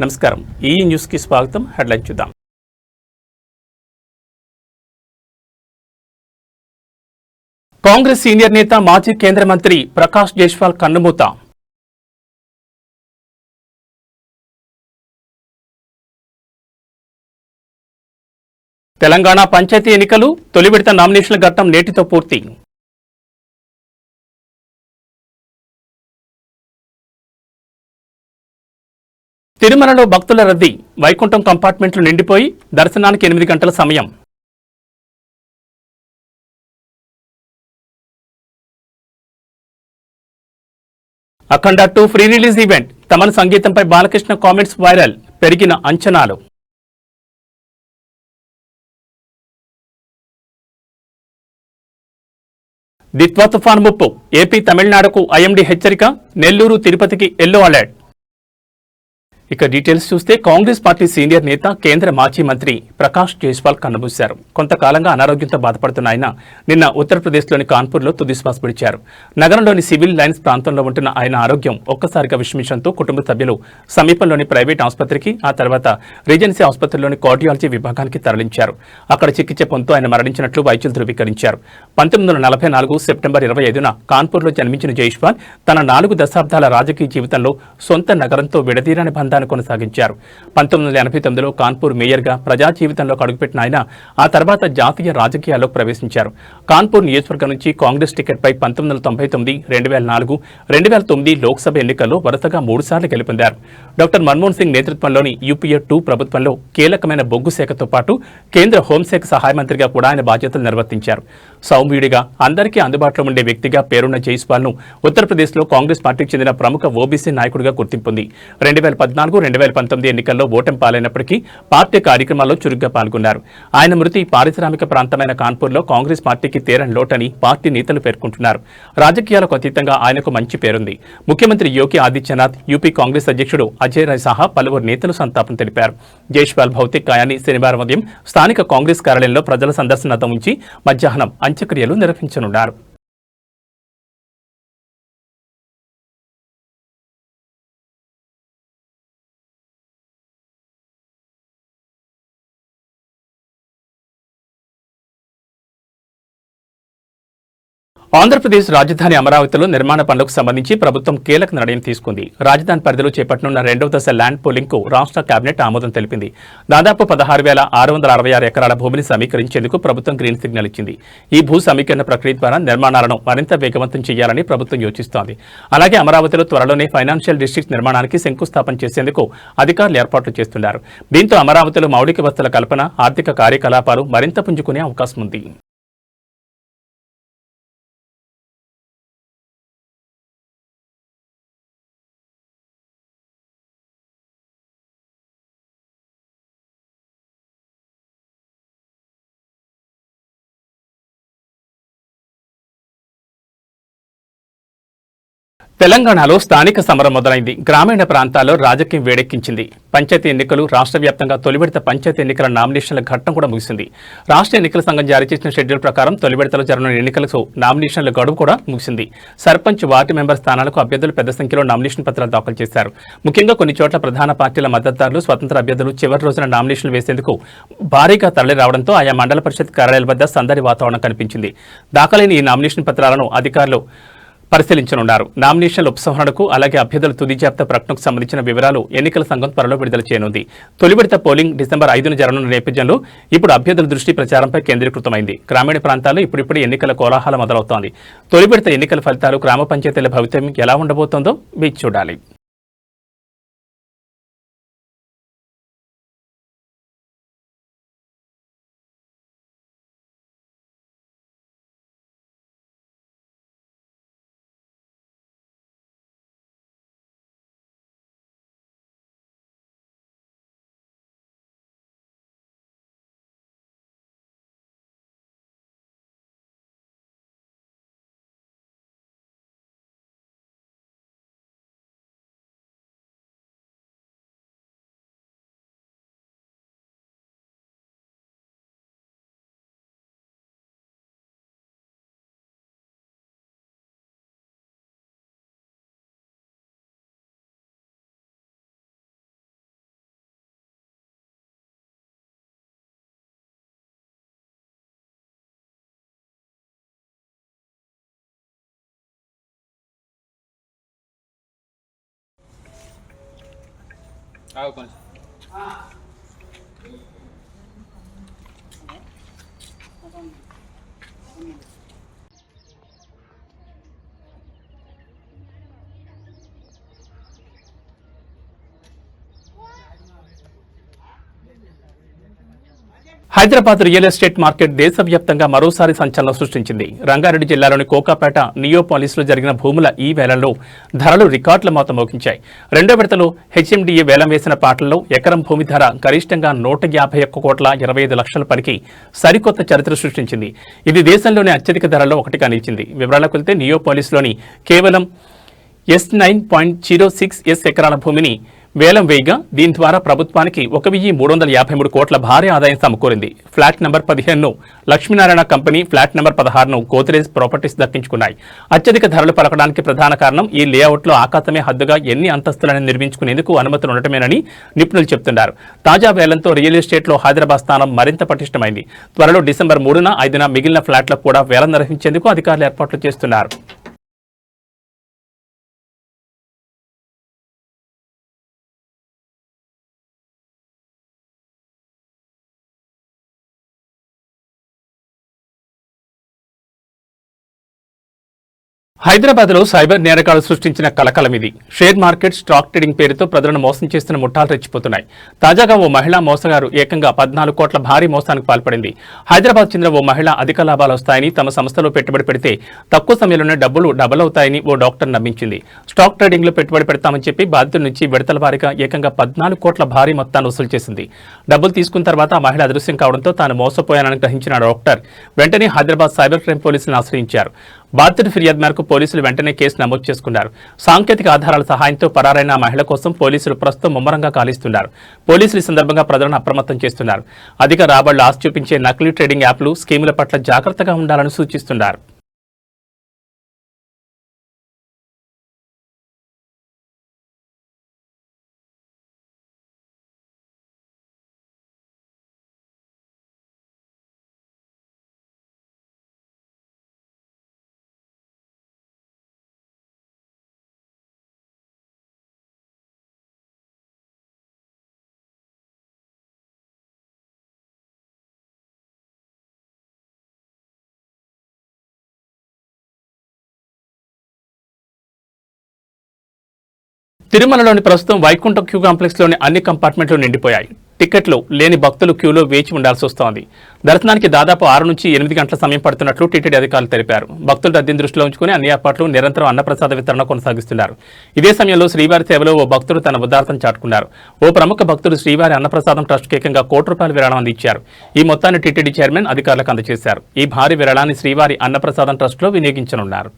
నమస్కారం ఈ న్యూస్ కి స్వాగతం. హెడ్లైన్ చూద్దాం. కాంగ్రెస్ సీనియర్ నేత మాజీ కేంద్ర మంత్రి ప్రకాష్ జైస్వాల్ కన్నుమూత. తెలంగాణ పంచాయతీ ఎన్నికలు తొలి విడత నామినేషన్ల ఘట్టం నేటితో పూర్తి. తిరుమలలో భక్తుల రద్దీ, వైకుంఠం కంపార్ట్మెంట్లు నిండిపోయి దర్శనానికి 8 గంటల సమయం. Akhanda 2 pre release event, Thaman సంగీతంపై బాలకృష్ణ కామెంట్స్ వైరల్, పెరిగిన అంచనాలు. దిత్వా తుఫాన్ ముప్పు, ఏపీ తమిళనాడుకు ఐఎండీ హెచ్చరిక, నెల్లూరు తిరుపతికి ఎల్లో అలర్ట్. ఇక డీటెయిల్స్ చూస్తే కాంగ్రెస్ పార్టీ సీనియర్ నేత కేంద్ర మాజీ మంత్రి ప్రకాష్ జైస్వాల్ కన్నుమూశారు. కొంతకాలంగా అనారోగ్యంతో బాధపడుతున్న ఆయన నిన్న ఉత్తరప్రదేశ్లోని కాన్పూర్లో తుదిశ్వాస విడిచారు. నగరంలోని సివిల్ లైన్స్ ప్రాంతంలో ఉంటున్న ఆయన ఆరోగ్యం ఒక్కసారిగా విషమించడంతో కుటుంబ సభ్యులు సమీపంలోని ప్రైవేట్ ఆసుపత్రికి, ఆ తర్వాత రీజెన్సీ ఆసుపత్రిలోని కార్డియాలజీ విభాగానికి తరలించారు. అక్కడ చికిత్స పొందుతూ ఆయన మరణించినట్లు వైద్యులు ధృవీకరించారు. 1944 సెప్టెంబర్ 25న కాన్పూర్లో జన్మించిన జైస్వాల్ తన 4 దశాబ్దాల రాజకీయ జీవితంలో సొంత నగరంతో విడదీరని బంధాన్ని కొనసాగించారు. 1989లో కాన్పూర్ మేయర్గా ప్రజా జీవితంలోకి అడుగుపెట్టిన ఆయన ఆ తర్వాత జాతీయ రాజకీయాల్లోకి ప్రవేశించారు. కాన్పూర్ నియోజకవర్గం నుంచి కాంగ్రెస్ టికెట్పై 1999, 2004, 2009 లోక్సభ ఎన్నికల్లో వరుసగా 3 సార్లు గెలుపొందారు. డాక్టర్ మన్మోహన్ సింగ్ నేతృత్వంలోని యూపీఏ 2 ప్రభుత్వంలో కీలకమైన బొగ్గు శాఖతో పాటు కేంద్ర హోంశాఖ సహాయ మంత్రిగా కూడా ఆయన బాధ్యతలు నిర్వర్తించారు. సౌమ్యుడిగా, అందరికీ అందుబాటులో ఉండే వ్యక్తిగా పేరున్న జైస్వాల్ను ఉత్తరప్రదేశ్లో కాంగ్రెస్ పార్టీకి చెందిన ప్రముఖ ఓబీసీ నాయకుడిగా గుర్తింపుంది. 2014, 2019 ఎన్నికల్లో ఓటమి పాలైనప్పటికీ పార్టీ కార్యక్రమాల్లో చురుగ్గా పాల్గొన్నారు. ఆయన మృతి పారిశ్రామిక ప్రాంతమైన కాన్పూర్లో కాంగ్రెస్ పార్టీకి తీరని లోటని పార్టీ నేతలు పేర్కొంటున్నారు. రాజకీయాలకు అతీతంగా ఆయనకు మంచి పేరుంది. ముఖ్యమంత్రి యోగి ఆదిత్యనాథ్, యూపీ కాంగ్రెస్ అధ్యక్షుడు అజయ్ రాయ్ సహా పలువురు నేతలు సంతాపం తెలిపారు. జైస్వాల్ భౌతిక కాయాన్ని శనివారం ఉదయం స్థానిక కాంగ్రెస్ కార్యాలయంలో ప్రజల సందర్శనార్థం ఉంచి మధ్యాహ్నం అంత్యక్రియలు నిర్వహించనున్నారు. ఆంధ్రప్రదేశ్ రాజధాని అమరావతిలో నిర్మాణ పనులకు సంబంధించి ప్రభుత్వం కీలక నిర్ణయం తీసుకుంది. రాజధాని పరిధిలో చేపట్టనున్న 2వ దశ ల్యాండ్ పూలింగ్ కు రాష్ట్ర కేబినెట్ ఆమోదం తెలిపింది. దాదాపు 16,666 ఎకరాల భూమిని సమీకరించేందుకు ప్రభుత్వం గ్రీన్ సిగ్నల్ ఇచ్చింది. ఈ భూ సమీకరణ ప్రక్రియ ద్వారా నిర్మాణాలను మరింత వేగవంతం చేయాలని ప్రభుత్వం యోచిస్తోంది. అలాగే అమరావతిలో త్వరలోనే ఫైనాన్షియల్ డిస్ట్రిక్ట్ నిర్మాణానికి శంకుస్థాపన చేసేందుకు అధికారులు ఏర్పాట్లు చేస్తున్నారు. దీంతో అమరావతిలో మౌలిక వసతుల కల్పన, ఆర్థిక కార్యకలాపాలు మరింత పుంజుకునే అవకాశం ఉంది. తెలంగాణలో స్థానిక సమరం మొదలైంది. గ్రామీణ ప్రాంతాల్లో రాజకీయం వేడెక్కించింది. పంచాయతీ ఎన్నికలు, రాష్ట్ర వ్యాప్తంగా తొలి విడత పంచాయతీ ఎన్నికల నామినేషన్ల ఘట్టం కూడా ముగిసింది. రాష్ట్ర ఎన్నికల సంఘం జారీ చేసిన షెడ్యూల్ ప్రకారం తొలి విడతలో జరగనున్న ఎన్నికలకు నామినేషన్ల గడువు కూడా ముగిసింది. సర్పంచ్, వార్డు మెంబర్ స్థానాలకు అభ్యర్థులు పెద్ద సంఖ్యలో నామినేషన్ పత్రాలు దాఖలు చేశారు. ముఖ్యంగా కొన్ని చోట్ల ప్రధాన పార్టీల మద్దతుదారులు, స్వతంత్ర అభ్యర్థులు చివరి రోజున నామినేషన్లు వేసేందుకు భారీగా తరలి రావడంతో ఆయా మండల పరిషత్ కార్యాలయాల వద్ద సందడి వాతావరణం కనిపించింది. దాఖలైన ఈ నామినేషన్ పత్రాలను అధికారులు పరిశీలించనున్నారు. నామినేషన్ల ఉపసంహరణకు, అలాగే అభ్యర్థుల తుది జాబితా ప్రకటనకు సంబంధించిన వివరాలు ఎన్నికల సంఘం త్వరలో విడుదల చేయనుంది. తొలి విడత పోలింగ్ డిసెంబర్ 5న జరగనున్న నేపథ్యంలో ఇప్పుడు అభ్యర్థుల దృష్టి ప్రచారంపై కేంద్రీకృతమైంది. గ్రామీణ ప్రాంతాల్లో ఇప్పుడిప్పుడే ఎన్నికల కోలాహలం మొదలవుతోంది. తొలి విడత ఎన్నికల ఫలితాలు, గ్రామ పంచాయతీల భవితవ్యం ఎలా ఉండబోతోందో వేచి చూడాలి. హైదరాబాద్ రియల్ ఎస్టేట్ మార్కెట్ దేశవ్యాప్తంగా మరోసారి సంచలనం సృష్టించింది. రంగారెడ్డి జిల్లాలోని కోకాపేట నియోపాలిస్లో జరిగిన భూముల ఈ వేలంలో ధరలు రికార్డుల మోత మోగించాయి. రెండో విడతలో హెచ్ఎండిఏ వేలం వేసిన పాటల్లో ఎకరం భూమి ధర గరిష్టంగా 151,25,00,000 పలికి సరికొత్త చరిత్ర సృష్టించింది. ఇది దేశంలోని అత్యధిక ధరల్లో ఒకటిగా నిలిచింది. వివరాలకు వెళ్తే నియోపాలిస్లోని కేవలం S9.06 ఎకరాల భూమిని వేలం వేయగా దీని ద్వారా ప్రభుత్వానికి 1,353 కోట్ల భారీ ఆదాయం సమకూరింది. ఫ్లాట్ నెంబర్ 15ను లక్ష్మీనారాయణ కంపెనీ, ఫ్లాట్ నెంబర్ 16ను గోద్రేజ్ ప్రాపర్టీస్ దక్కించుకున్నాయి. అత్యధిక ధరలు పలకడానికి ప్రధాన కారణం ఈ లేఅవుట్లో ఆకాశమే హద్దుగా ఎన్ని అంతస్తులను నిర్మించుకునేందుకు అనుమతులు ఉండటమేనని నిపుణులు చెబుతున్నారు. తాజా వేలంతో రియల్ ఎస్టేట్లో హైదరాబాద్ స్థానం మరింత పటిష్టమైంది. త్వరలో డిసెంబర్ 3న 5న మిగిలిన ఫ్లాట్లకు కూడా వేలం నిర్వహించేందుకు అధికారులు ఏర్పాట్లు చేస్తున్నారు. హైదరాబాద్ లో సైబర్ నేరగాళ్లు సృష్టించిన కలకలం ఇది. షేర్ మార్కెట్, స్టాక్ ట్రేడింగ్ పేరుతో ప్రజలను మోసం చేస్తున్న ముఠాలు రెచ్చిపోతున్నాయి. తాజాగా ఓ మహిళా మోసగారు ఏకంగా 14 కోట్ల భారీ మోసానికి పాల్పడింది. హైదరాబాద్ చెందిన ఓ మహిళ అధిక లాభాలు వస్తాయని, తమ సంస్థలో పెట్టుబడి పెడితే తక్కువ సమయంలోనే డబ్బులు డబుల్ అవుతాయని ఓ డాక్టర్ నమ్మించింది. స్టాక్ ట్రేడింగ్ లో పెట్టుబడి పెడతామని చెప్పి బాధితుల నుంచి విడతల వారీగా ఏకంగా 14 కోట్ల భారీ మొత్తాన్ని వసూలు చేసింది. డబ్బులు తీసుకున్న తర్వాత ఆ మహిళ అదృశ్యం కావడంతో తాను మోసపోయానని గ్రహించిన డాక్టర్ వెంటనే హైదరాబాద్ సైబర్ క్రైమ్ పోలీసులను ఆశ్రయించారు. బాధితుడి ఫిర్యాదు మేరకు పోలీసులు వెంటనే కేసు నమోదు చేసుకున్నారు. సాంకేతిక ఆధారాల సహాయంతో పరారైన ఆ మహిళ కోసం పోలీసులు ప్రస్తుతం ముమ్మరంగా గాలిస్తున్నారు. పోలీసులు ఈ సందర్భంగా ప్రజలను అప్రమత్తం చేస్తున్నారు. అధిక రాబడులు ఆశ చూపించే నకిలీ ట్రేడింగ్ యాప్లు, స్కీముల పట్ల జాగ్రత్తగా ఉండాలని సూచిస్తున్నారు. తిరుమలలోని ప్రస్తుతం వైకుంఠ క్యూ కాంప్లెక్స్ లోని అన్ని కంపార్ట్మెంట్లు నిండిపోయాయి. టికెట్లు లేని భక్తులు క్యూలో వేచి ఉండాల్సి వస్తోంది. దర్శనానికి దాదాపు 6 నుంచి 8 గంటల సమయం పడుతున్నట్లు టీటీడీ అధికారులు తెలిపారు. భక్తుల రద్దీని దృష్టిలో ఉంచుకుని అన్ని ఏర్పాట్లు నిరంతరం అన్నప్రసాద వితరణ కొనసాగిస్తున్నారు. ఇదే సమయంలో శ్రీవారి సేవలో ఓ భక్తుడు తన ఉదారతను చాటుకున్నారు. ఓ ప్రముఖ భక్తుడు శ్రీవారి అన్నప్రసాదం ట్రస్ట్కి ఏకంగా ₹1,00,00,000 విరాళం అందించారు. ఈ మొత్తాన్ని టీటీడీ చైర్మన్ అధికారులకు అందజేశారు. ఈ భారీ విరాళాన్ని శ్రీవారి అన్నప్రసాదం ట్రస్ట్లో వినియోగించనున్నారు.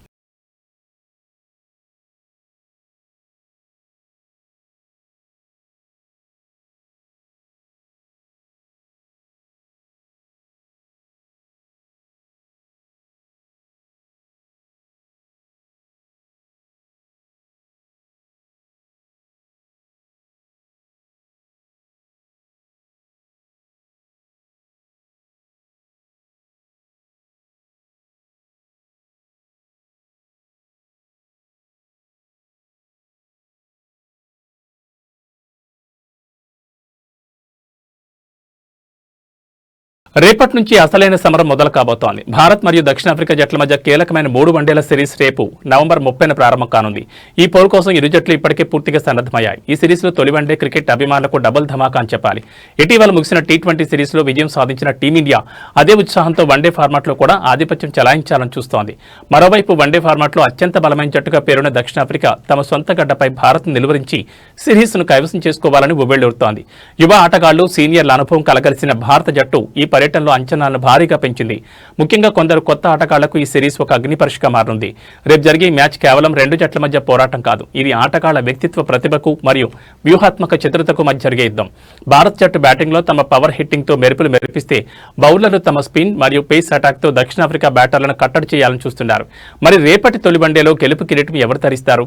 రేపటి నుంచి అసలైన సమరం మొదలు కాబోతోంది. భారత్ మరియు దక్షిణాఫ్రికా జట్ల మధ్య కీలకమైన 3 వన్డేల సిరీస్ రేపు నవంబర్ 30న ప్రారంభం కానుంది. ఈ పోరు కోసం ఇరు జట్లు ఇప్పటికే పూర్తిగా సన్నద్దమయ్యాయి. ఈ సిరీస్లో తొలి వన్డే క్రికెట్ అభిమానులకు డబుల్ ధమాకా అని చెప్పాలి. ఇటీవల ముగిసిన T20 సిరీస్లో విజయం సాధించిన టీమిండియా అదే ఉత్సాహంతో వన్డే ఫార్మాట్లో కూడా ఆధిపత్యం చెలాయించాలని చూస్తోంది. మరోవైపు వన్డే ఫార్మాట్లో అత్యంత బలమైన జట్టుగా పేరున్న దక్షిణాఫ్రికా తమ సొంత గడ్డపై భారత్ నిలువరించి సిరీస్ను కైవసం చేసుకోవాలని ఉవ్వెళ్లూరుతోంది. యువ ఆటగాళ్లు, సీనియర్ల అనుభవం కలగలిసిన భారత జట్టు ఈ పర్యటనలో అంచనాలను భారీగా పెంచింది. ముఖ్యంగా కొందరు కొత్త ఆటగాళ్లకు ఈ సిరీస్ ఒక అగ్నిపరీక్షగా మారనుంది. రేపు జరిగే మ్యాచ్ కేవలం 2 జట్ల మధ్య పోరాటం కాదు. ఇది ఆటగాళ్ల వ్యక్తిత్వ ప్రతిభకు మరియు వ్యూహాత్మక చతురతకు మధ్య జరిగే యుద్ధం. భారత్ జట్టు బ్యాటింగ్లో తమ పవర్ హిట్టింగ్తో మెరుపులు మెరిపిస్తే బౌలర్లు తమ స్పిన్ మరియు పేస్ అటాక్తో దక్షిణాఫ్రికా బ్యాటర్లను కట్టడి చేయాలని చూస్తున్నారు. మరి రేపటి తొలి వన్డేలో గెలుపు కిరీటం ఎవరు తరిస్తారు?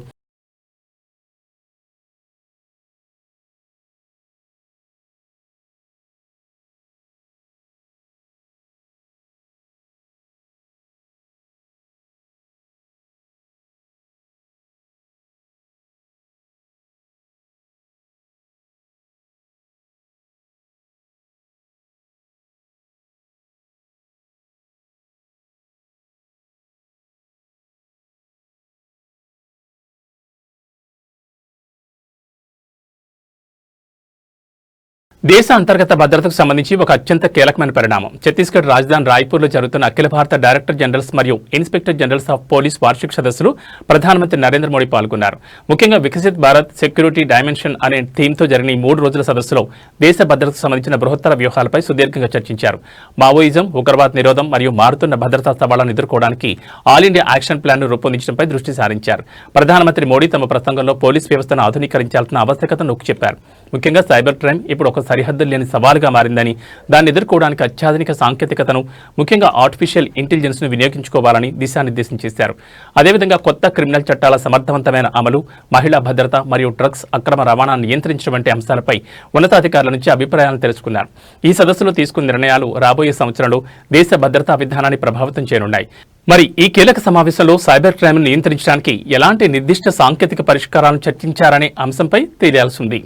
దేశ అంతర్గత భద్రతకు సంబంధించి ఒక అత్యంత కీలకమైన పరిణామం. ఛత్తీస్గఢ్ రాజధాని రాయ్పూర్లో జరుగుతున్న అఖిల భారత డైరెక్టర్ జనరల్స్ మరియు ఇన్స్పెక్టర్ జనరల్స్ ఆఫ్ పోలీస్ వార్షిక సదస్సులో ప్రధానమంత్రి నరేంద్ర మోడీ పాల్గొన్నారు. ముఖ్యంగా వికసిత్ భారత్ సెక్యూరిటీ డైమెన్షన్ అనే థీమ్తో జరిగిన ఈ 3 రోజుల సదస్సులో దేశ భద్రతకు సంబంధించిన బృహత్తర వ్యూహాలపై సుదీర్ఘంగా చర్చించారు. మావోయిజం, ఉగ్రవాద నిరోధం మరియు మారుతున్న భద్రతా సవాళ్లను ఎదుర్కోవడానికి ఆల్ ఇండియా యాక్షన్ ప్లాన్ను రూపొందించడంపై దృష్టి సారించారు. ప్రధానమంత్రి మోడీ తమ ప్రసంగంలో పోలీస్ వ్యవస్థను ఆధునీకరించాల్సిన ఆవశ్యకతను నొక్కి చెప్పారు. ముఖ్యంగా సైబర్ క్రైమ్ ఇప్పుడు ఒక సరిహద్దు లేని సవాలుగా మారిందని, దాన్ని ఎదుర్కోవడానికి అత్యాధునిక సాంకేతికతను, ముఖ్యంగా ఆర్టిఫిషియల్ ఇంటెలిజెన్స్ ను వినియోగించుకోవాలని దిశానిర్దేశం చేశారు. అదేవిధంగా కొత్త క్రిమినల్ చట్టాల సమర్థవంతమైన అమలు, మహిళా భద్రత మరియు డ్రగ్స్ అక్రమ రవాణాను నియంత్రించడం వంటి అంశాలపై ఉన్నతాధికారుల నుంచి అభిప్రాయాలను తెలుసుకున్నారు. ఈ సదస్సులో తీసుకున్న నిర్ణయాలు రాబోయే సంవత్సరంలో దేశ భద్రతా విధానాన్ని ప్రభావితం చేయనున్నాయి. మరి ఈ కీలక సమావేశంలో సైబర్ క్రైమ్ నియంత్రించడానికి ఎలాంటి నిర్దిష్ట సాంకేతిక పరిష్కారాలను చర్చించారనే అంశంపై తెలియాల్సి ఉంది.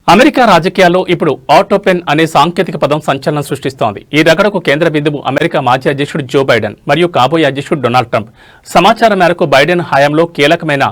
అమెరికా రాజకీయాల్లో ఇప్పుడు ఆటోపెన్ అనే సాంకేతిక పదం సంచలనం సృష్టిస్తోంది. ఈ రగడకు కేంద్ర బిందువు అమెరికా మాజీ అధ్యక్షుడు జో బైడెన్ మరియు కాబోయే అధ్యక్షుడు డొనాల్డ్ ట్రంప్. సమాచారం మేరకు బైడెన్ హయాంలో కీలకమైన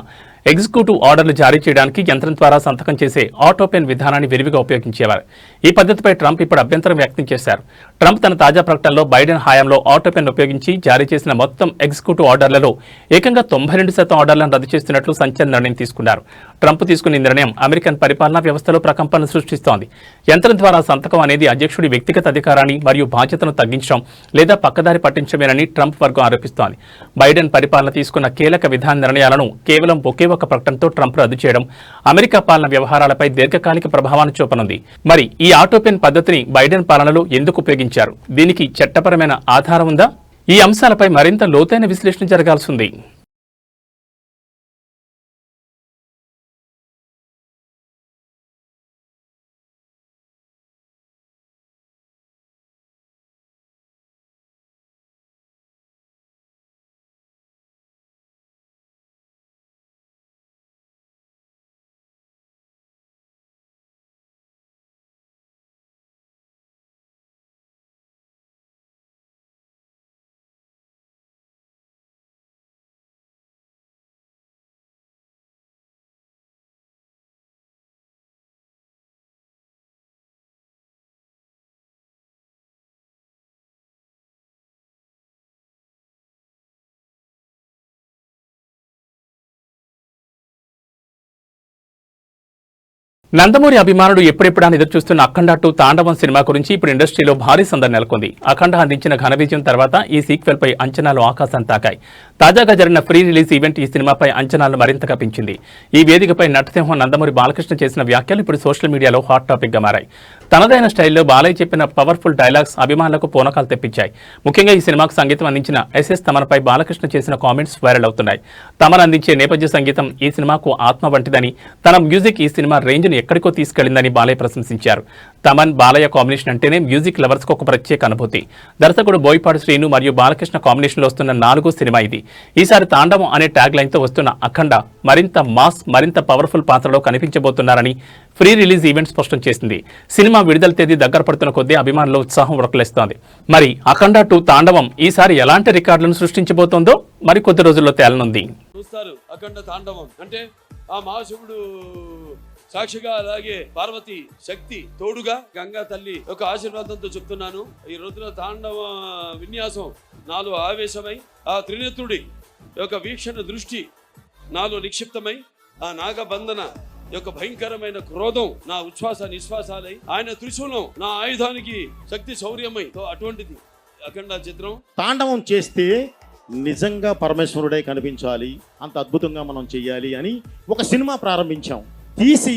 ఎగ్జిక్యూటివ్ ఆర్డర్లు జారీ చేయడానికి యంత్రం ద్వారా సంతకం చేసే ఆటోపెన్ విధానాన్ని విరివిగా ఉపయోగించేవారు. ఈ పద్ధతిపై ట్రంప్ ఇప్పుడు అభ్యంతరం వ్యక్తం చేశారు. ట్రంప్ తన తాజా ప్రకటనలో బైడెన్ హయాంలో ఆటోపెన్ ఉపయోగించి జారీ చేసిన మొత్తం ఎగ్జిక్యూటివ్ ఆర్డర్లలో ఏకంగా 92% ఆర్డర్లను రద్దు చేస్తున్నట్లు సంచలన నిర్ణయం తీసుకున్నారు. ట్రంప్ తీసుకున్న నిర్ణయం అమెరికన్ పరిపాలనా వ్యవస్థలో ప్రకంపనలు సృష్టిస్తోంది. యంత్రం ద్వారా సంతకం అనేది అధ్యక్షుడి వ్యక్తిగత అధికారాన్ని మరియు బాధ్యతను తగ్గించడం లేదా పక్కదారి పట్టించమేనని ట్రంప్ వర్గం ఆరోపిస్తోంది. బైడెన్ పరిపాలన తీసుకున్న కీలక విధాన నిర్ణయాలను కేవలం ఒకే ఒక ప్రకటనతో ట్రంప్ రద్దు చేయడం అమెరికా పాలన వ్యవహారాలపై దీర్ఘకాలిక ప్రభావాన్ని చూపనుంది. మరి ఈ ఆటోపెన్ పద్ధతిని బైడెన్ పాలనలో ఎందుకు ఉపయోగించారు? దీనికి చట్టపరమైన ఆధారం ఉందా? ఈ అంశాలపై మరింత లోతైన విశ్లేషణ జరగాల్సి ఉంది. నందమూరి అభిమానులు ఎప్పుడెప్పుడా ఎదురు చూస్తున్న అఖండ 2 తాండవం సినిమా గురించి ఇప్పుడు ఇండస్ట్రీలో భారీ సందడి నెలకొంది. అఖండ అందించిన ఘన విజయం తర్వాత ఈ సీక్వెల్ పై అంచనాలు ఆకాశాన్ని తాకాయి. తాజాగా జరిగిన ప్రీ రిలీజ్ ఈవెంట్ ఈ సినిమాపై అంచనాలను మరింతగా పెంచింది. ఈ వేదికపై నటసింహం నందమూరి బాలకృష్ణ చేసిన వ్యాఖ్యలు ఇప్పుడు సోషల్ మీడియాలో హాట్ టాపిక్ గా మారాయి. తనదైన స్టైల్లో బాలయ్య చెప్పిన పవర్ఫుల్ డైలాగ్స్ అభిమానులకు పూనకాలు తెప్పించాయి. ముఖ్యంగా ఈ సినిమాకు సంగీతం అందించిన ఎస్ఎస్ తమన్పై బాలకృష్ణ చేసిన కామెంట్స్ వైరల్ అవుతున్నాయి. తమన్ అందించే నేపథ్య సంగీతం ఈ సినిమాకు ఆత్మ వంటిదని, తన మ్యూజిక్ ఈ సినిమా రేంజ్ ను ఎక్కడికో తీసుకెళ్లిందని బాలయ్య ప్రశంసించారు. తమన్ బాలయ్య కాంబినేషన్ అంటేనే మ్యూజిక్ లవర్స్ కు ఒక ప్రత్యేక అనుభూతి. దర్శకుడు బోయపాటి శ్రీను మరియు బాలకృష్ణ కాంబినేషన్ లో వస్తున్న 4వ సినిమా ఇది. ఈసారి తాండవం అనే ట్యాగ్ లైన్ తో వస్తున్న అఖండ మరింత మాస్, మరింత పవర్ఫుల్ పాత్రలో కనిపించబోతున్నారని ప్రీ రిలీజ్ ఈవెంట్ స్పష్టం చేసింది. సినిమా విడుదల తేదీ దగ్గర పడుతున్న కొద్దీ అభిమానుల ఉత్సాహం ఉరకలేస్తోంది. మరి అఖండ 2 తాండవం ఈసారి ఎలాంటి రికార్డులను సృష్టించబోతోందో మరి కొద్ది రోజుల్లో తేలనుంది. చూస్తారు అఖండ తాండవం అంటే ఆ మహాశివుడు సాక్షిగా, అలాగే పార్వతి శక్తి తోడుగా, గంగా తల్లి యొక్క ఆశీర్వాదంతో చెప్తున్నాను. ఈ రోజున తాండవ విన్యాసం నాలో ఆవేశమై, ఆ త్రినేత్రుడి యొక్క వీక్షణ దృష్టి నాలో నిక్షిప్తమై, ఆ నాగబంధన యొక్క భయంకరమైన క్రోధం నా ఉచ్ఛ్వాస నిశ్వాసాలై, ఆయన త్రిశూలం నా ఆయుధానికి శక్తి శౌర్యమై, అటువంటిది అఖండ చిత్రం. తాండవం చేస్తే నిజంగా పరమేశ్వరుడే కనిపించాలి, అంత అద్భుతంగా మనం చెయ్యాలి అని ఒక సినిమా ప్రారంభించాం. తీసి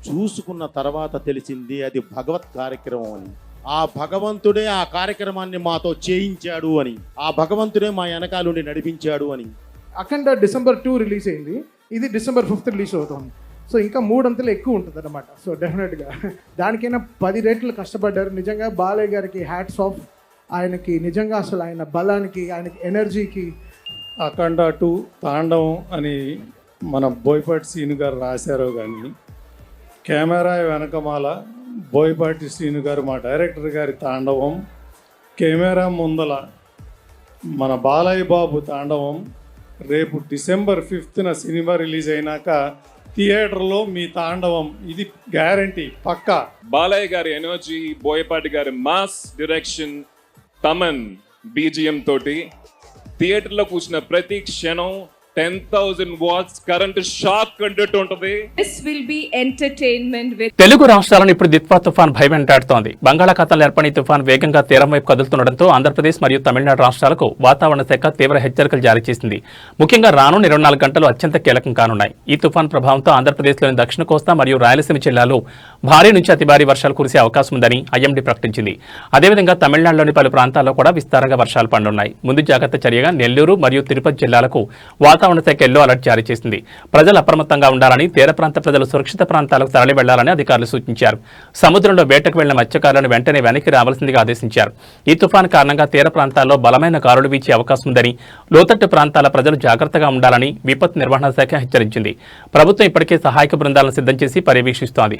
చూసుకున్న తర్వాత తెలిసింది అది భగవత్ కార్యక్రమం అని. ఆ భగవంతుడే ఆ కార్యక్రమాన్ని మాతో చేయించాడు అని, ఆ భగవంతుడే మా వెనకాలుండి నడిపించాడు అని. అఖండ December 2 రిలీజ్ అయింది, ఇది December 5 రిలీజ్ అవుతుంది. సో ఇంకా 3 అంతలు ఎక్కువ ఉంటుంది అనమాట. సో డెఫినెట్గా దానికైనా 10 రెట్లు కష్టపడ్డారు. నిజంగా బాలయ్య గారికి హ్యాట్స్ ఆఫ్. ఆయనకి నిజంగా అసలు ఆయన బలానికి, ఆయనకి ఎనర్జీకి అఖండ 2 తాండవం అని మన బోయపాటి శ్రీను గారు రాశారో కానీ కెమెరా వెనకమాల బోయపాటి శ్రీను గారు మా డైరెక్టర్ గారి తాండవం, కెమెరా ముందల మన బాలయ్య బాబు తాండవం రేపు December 5th సినిమా రిలీజ్ అయినాక థియేటర్లో మీ తాండవం, ఇది గ్యారంటీ పక్కా. బాలయ్య గారి ఎనర్జీ, బోయపాటి గారి మాస్ డైరెక్షన్, తమన్ బీజిఎం తోటి థియేటర్లో కూర్చున్న ప్రతి క్షణం 10,000 watts కరెంట్ షాక్ కంటట్టు ఉంటుంది. This will be entertainment with Telugu రాష్ట్రాలను ఇప్పుడు దిత్వా తుఫాన్ భయం వెంటాడుతోంది. బంగాళాఖాతంలో ఏర్పడిన తుఫాన్ వేగంగా తీరం వైపు కదులుతుండటంతో ఆంధ్రప్రదేశ్ మరియు తమిళనాడు రాష్ట్రాలకు వాతావరణ శాఖ తీవ్ర హెచ్చరికలు జారీ చేసింది. ముఖ్యంగా రానున్న 24 గంటలు అత్యంత కీలకం కానున్నాయి. ఈ తుఫాన్ ప్రభావంతో ఆంధ్రప్రదేశ్లోని దక్షిణ కోస్తా మరియు రాయలసీమ జిల్లాలో భారీ నుంచి అతి భారీ వర్షాలు కురిసే అవకాశం ఉందని ఐఎండీ ప్రకటించింది. అదేవిధంగా తమిళనాడులోని పలు ప్రాంతాల్లో కూడా విస్తారంగా వర్షాలు పడనున్నాయి. ముందు జాగ్రత్త చర్యగా నెల్లూరు మరియు తిరుపతి జిల్లాలకు వాతావరణ శాఖ ఎల్లో అలర్ట్ జారీ చేసింది. ప్రజలు అప్రమత్తంగా ఉండాలని, తీర ప్రాంత ప్రజలు సురక్షిత ప్రాంతాలకు తరలి వెళ్లాలని అధికారులు సూచించారు. సముద్రంలో వేటకు వెళ్లిన మత్స్యకారులను వెంటనే వెనక్కి రావాల్సిందిగా ఆదేశించారు. ఈ తుఫాను కారణంగా తీర ప్రాంతాల్లో బలమైన గాలులు వీచే అవకాశం ఉందని, లోతట్టు ప్రాంతాల ప్రజలు జాగ్రత్తగా ఉండాలని విపత్తు నిర్వహణ శాఖ హెచ్చరించింది. ప్రభుత్వం ఇప్పటికే సహాయక బృందాలను సిద్ధం చేసి పర్యవేక్షిస్తోంది.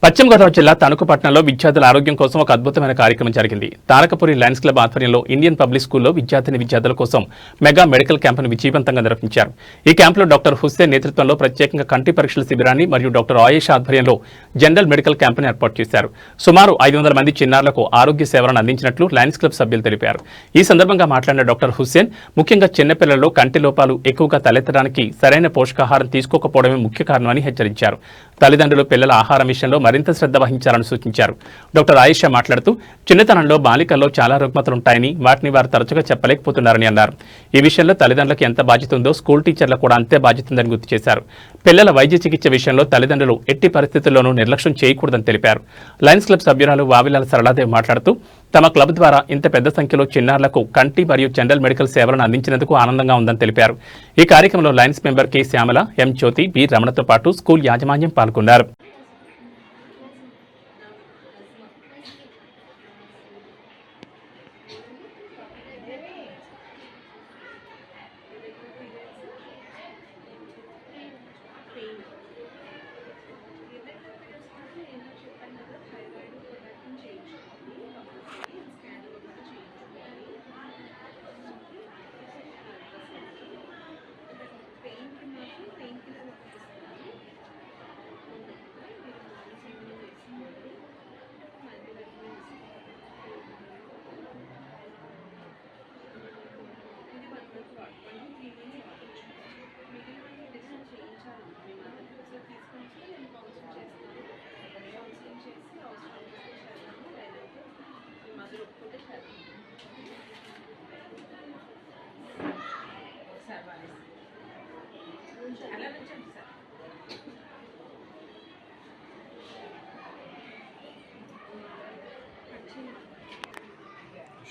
పశ్చిమ గోదావరి జిల్లా తణుకు పట్టణంలో విద్యార్థుల ఆరోగ్యం కోసం ఒక అద్భుతమైన కార్యక్రమం జరిగింది. తారకపురి లయన్స్ క్లబ్ ఆధ్వర్యంలో ఇండియన్ పబ్లిక్ స్కూల్లో విద్యార్థుల కోసం మెగా మెడికల్ క్యాంపును విజయవంతంగా నిర్వహించారు. ఈ క్యాంపులో డాక్టర్ హుస్సేన్ నేతృత్వంలో ప్రత్యేకంగా కంటి పరీక్షల శిబిరాన్ని మరియు డాక్టర్ ఆయేషా ఆధ్వర్యంలో జనరల్ మెడికల్ క్యాంపును ఏర్పాటు చేశారు. సుమారు 500 మంది చిన్నారులకు ఆరోగ్య సేవలను అందించినట్లు లయన్స్ క్లబ్ సభ్యులు తెలిపారు. ఈ సందర్భంగా మాట్లాడిన డాక్టర్ హుస్సేన్ ముఖ్యంగా చిన్నపిల్లల్లో కంటి లోపాలు ఎక్కువగా తలెత్తడానికి సరైన పోషకాహారం తీసుకోకపోవడమే ముఖ్య కారణమని హెచ్చరించారు. తల్లిదండ్రులు పిల్లల ఆహారం విషయంలో మరింత శ్రద్ధ వహించాలని సూచించారు. డాక్టర్ ఆయేషా మాట్లాడుతూ చిన్నతనంలో బాలికల్లో చాలా రుగ్మతలుంటాయని, వాటిని వారు తరచుగా చెప్పలేకపోతున్నారని అన్నారు. ఈ విషయంలో తల్లిదండ్రులకు ఎంత బాధ్యత ఉందో స్కూల్ టీచర్లకు కూడా అంతే బాధ్యత ఉందని గుర్తు చేశారు. పిల్లల వైద్య చికిత్స విషయంలో తల్లిదండ్రులు ఎట్టి పరిస్థితుల్లోనూ నిర్లక్ష్యం చేయకూడదని తెలిపారు. లయన్స్ క్లబ్ సభ్యురాలు వావిలాల సరళాదేవి మాట్లాడుతూ తమ క్లబ్ ద్వారా ఇంత పెద్ద సంఖ్యలో చిన్నారులకు కంటి మరియు జనరల్ మెడికల్ సేవలను అందించినందుకు ఆనందంగా ఉందని తెలిపారు. ఈ కార్యక్రమంలో Lions member K Shyamala, M Jyothi, B రమణతో పాటు స్కూల్ యాజమాన్యం పాల్గొన్నారు.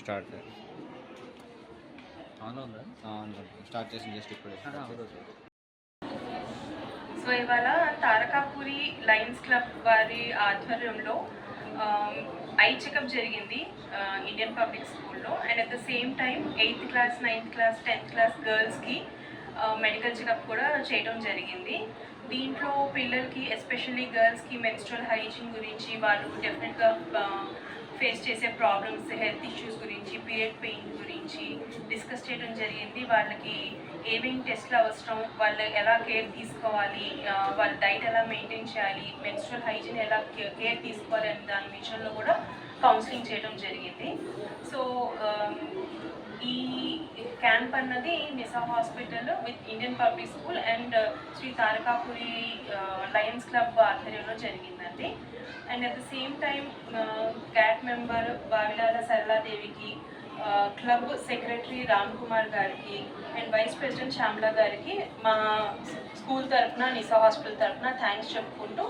స్టార్ట్ స్టార్ట్ చేసి జస్ట్ ఇప్పుడే. సో ఇవాళ తారకాపురి లయన్స్ క్లబ్ వారి ఆధ్వర్యంలో ఐ చెకప్ జరిగింది ఇండియన్ పబ్లిక్ స్కూల్లో. And at the same time 8th class, 9th class, 10th class గర్ల్స్కి మెడికల్ చెకప్ కూడా చేయడం జరిగింది. దీంట్లో పిల్లలకి ఎస్పెషల్లీ గర్ల్స్కి మెన్స్ట్రల్ హైజీన్ గురించి, వాళ్ళు డెఫినెట్గా ఫేస్ చేసే ప్రాబ్లమ్స్, హెల్త్ ఇష్యూస్ గురించి, పీరియడ్ పెయిన్ గురించి డిస్కస్ చేయడం జరిగింది. వాళ్ళకి ఏమేమి టెస్ట్లు అవసరం, వాళ్ళు ఎలా కేర్ తీసుకోవాలి, వాళ్ళ డైట్ ఎలా మెయింటైన్ చేయాలి, మెన్స్ట్రల్ హైజీన్ ఎలా కేర్ తీసుకోవాలి అనే దాని విషయంలో కూడా కౌన్సిలింగ్ చేయడం జరిగింది. సో ఈ క్యాంప్ అన్నది Nisa hospital with Indian public school and Shri Tarakapuri Lions club ఆధ్వర్యంలో జరిగిందండి. And at the same time క్యాట్ మెంబర్ బావిలాల సరళాదేవికి, క్లబ్ సెక్రటరీ రామ్ కుమార్ గారికి అండ్ వైస్ ప్రెసిడెంట్ శ్యామలా గారికి మా స్కూల్ తరఫున, నిసా హాస్పిటల్ తరఫున థ్యాంక్స్ చెప్పుకుంటూ,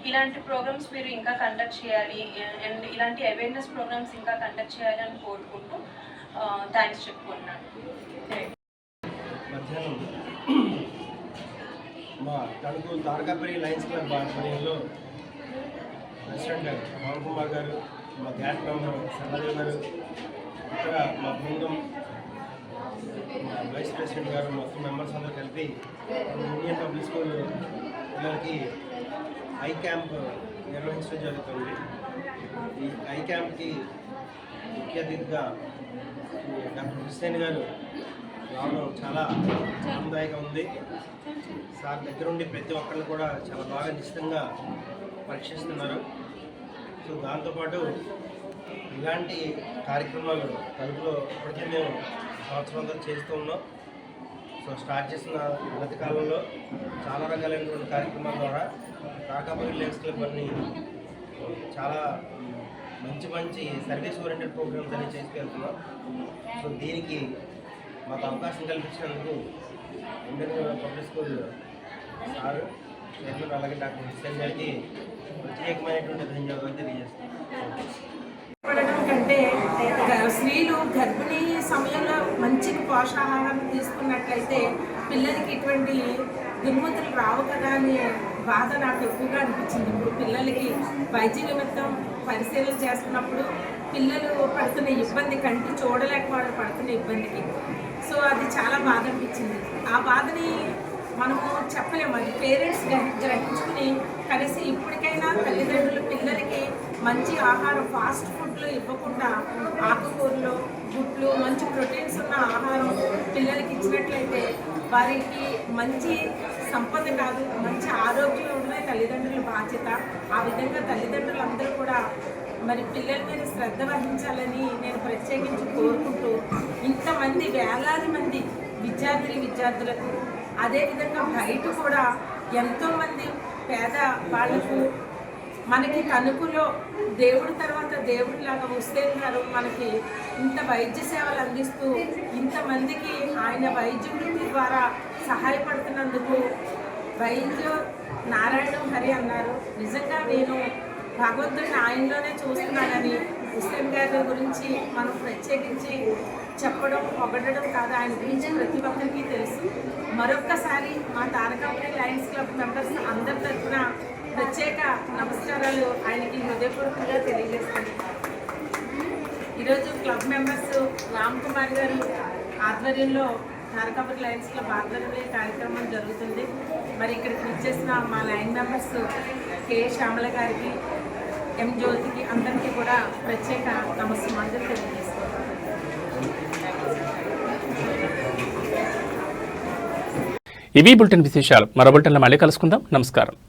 ఇలాంటి ప్రోగ్రామ్స్ మీరు ఇంకా కండక్ట్ చేయాలి అండ్ ఇలాంటి అవేర్నెస్ ప్రోగ్రామ్స్ ఇంకా కండక్ట్ చేయాలి అని కోరుకుంటూ థ్యాంక్స్ చెప్పుకుంటున్నాను. మధ్యాహ్నం మా తణుకు తారకాపురి లయన్స్ క్లబ్ ఆధ్వర్యంలో ప్రెసిడెంట్ రామ్ కుమార్ గారు, మా గ్యాట్ మెంబర్ సరళాదేవి గారు, ఇక్కడ మా బృందం, మా వైస్ ప్రెసిడెంట్ గారు, మొత్తం మెంబర్స్ అందరూ కలిపి ఇండియన్ పబ్లిక్ స్కూల్ పిల్లలకి ఐ క్యాంప్ నిర్వహించడం జరుగుతుంది. ఈ ఐ క్యాంప్కి ముఖ్య అతిథిగా డాక్టర్ హుస్సేన్ గారు రావడం చాలా ఆనందదాయకంగా ఉంది. సార్ దగ్గరుండి ప్రతి ఒక్కరిని కూడా చాలా బాగా నిశ్చితంగా పరీక్షిస్తున్నారు. సో దాంతోపాటు ఇలాంటి కార్యక్రమాలు తణుకులో ఇప్పటికే మేము సంవత్సరంలో చేస్తూ ఉన్నాం. సో స్టార్ట్ చేసిన గత కాలంలో చాలా రకాలైనటువంటి కార్యక్రమాల ద్వారా తారకాపురి లయన్స్ క్లబ్ అన్ని చాలా మంచి మంచి సర్వీస్ ఓరియంటెడ్ ప్రోగ్రామ్స్ అనేవి చేసుకెళ్తున్నాం. సో దీనికి మాకు అవకాశం కల్పించినందుకు Indian public school sir chairman అలాగే డాక్టర్ హుస్సేన్ గారికి ప్రత్యేకమైనటువంటి ధన్యవాదాలు తెలియజేస్తాం. కంటే స్త్రీలు గర్భిణీ సమయంలో మంచి పోషకాహారం తీసుకున్నట్లయితే పిల్లలకి ఇటువంటి దుర్మతులు రావు కదా అనే బాధ నాకు ఎక్కువగా అనిపించింది. ఇప్పుడు పిల్లలకి వైద్య నిమిత్తం పరిశీలన చేస్తున్నప్పుడు పిల్లలు పడుతున్న ఇబ్బంది, కంటి చూడలేకపోవడం పడుతున్న ఇబ్బందికి, సో అది చాలా బాధ అనిపించింది. ఆ బాధని మనము చెప్పలేము, అది పేరెంట్స్ గ్రహించుకుని కలిసి ఇప్పటికైనా తల్లిదండ్రులు పిల్లలకి మంచి ఆహారం, ఫాస్ట్ ఫుడ్లు ఇవ్వకుండా ఆకుకూరలు, గుడ్లు, మంచి ప్రోటీన్స్ ఉన్న ఆహారం పిల్లలకి ఇచ్చినట్లయితే వారికి మంచి సంపద కాదు, మంచి ఆరోగ్యం ఉండడమే తల్లిదండ్రుల బాధ్యత. ఆ విధంగా తల్లిదండ్రులందరూ కూడా మరి పిల్లల మీద శ్రద్ధ వహించాలని నేను ప్రత్యేకించి కోరుకుంటూ, ఇంతమంది వేలాది మంది విద్యార్థులకు, అదేవిధంగా బయట కూడా ఎంతోమంది పేద వాళ్లకు, మనకి తణుకులో దేవుడి తర్వాత దేవుడిలాగా హుస్సేన్ గారు మనకి ఇంత వైద్య సేవలు అందిస్తూ ఇంతమందికి ఆయన వైద్య వృత్తి ద్వారా సహాయపడుతున్నందుకు వైద్య నారాయణ హరి అన్నారు. నిజంగా నేను భగవంతుడిని ఆయనలోనే చూస్తున్నానని, హుస్సేన్ గారి గురించి మనం ప్రత్యేకించి చెప్పడం, పొగడడం కాదు, ఆయన గురించి ప్రతి ఒక్కరికి తెలుసు. మరొక్కసారి మా తారకాపురి లయన్స్ క్లబ్ మెంబర్స్ అందరి తరఫున ప్రత్యేక నమస్కారాలు ఆయనకి హృదయపూర్వకంగా తెలియజేస్తాను. ఈరోజు క్లబ్ మెంబర్స్ రామ్ కుమార్ గారు ఆధ్వర్యంలో తారకాపురి లయన్స్ క్లబ్ ఆధ్వర్యంలో ఈ కార్యక్రమం జరుగుతుంది. మరి ఇక్కడికి వచ్చేసిన మా లైన్ మెంబర్స్ కే శ్యామల గారికి, ఎం జ్యోతికి అందరికీ కూడా ప్రత్యేక నమస్కారాలు తెలియజేస్తాను. ఇవి బులెటిన్ విశేషాలు. మరో బులెటిన్లో మళ్ళీ కలుసుకుందాం. నమస్కారం.